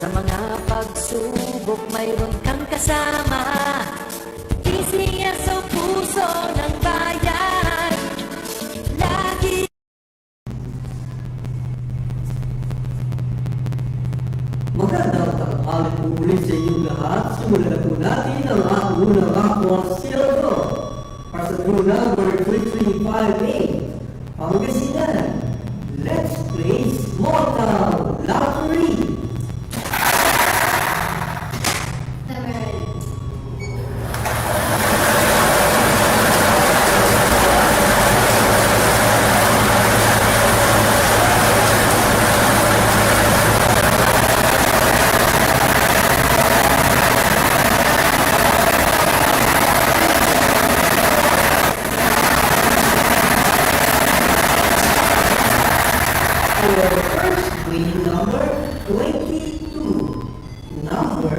Sa mga pagsubok mayroon kang kasama, isiya sa puso ng bayan. Lagi Magandang tanghali po muli sa inyong lahat. Simulan po natin ang ating unang Aqua Sildo para sa crew number 3358 Pangasinan. Let's play Mortal Lottery! Our first winning number, 22. Number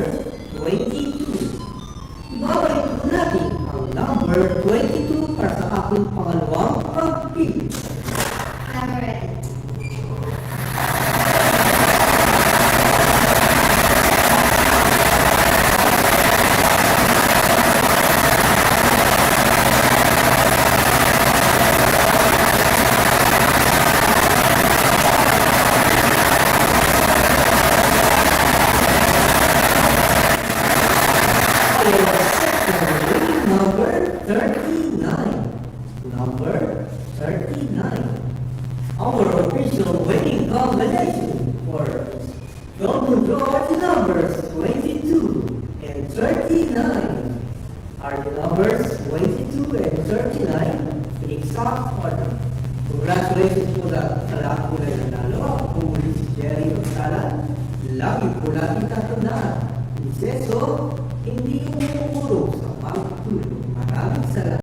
22. Ibabalik po natin ang number 22 para sa ating pangalawang pagpili. Number 39. Number 39. Our official winning combination for Golden Draw numbers 22 and 39 are the numbers 22 and 39 in exact order. Congratulations po sa lahat po na nanalo. Ako po muli si Jerry Osalan. Lagi po natin tatandaan. Inseso, hindi mo puro sa pagtulog.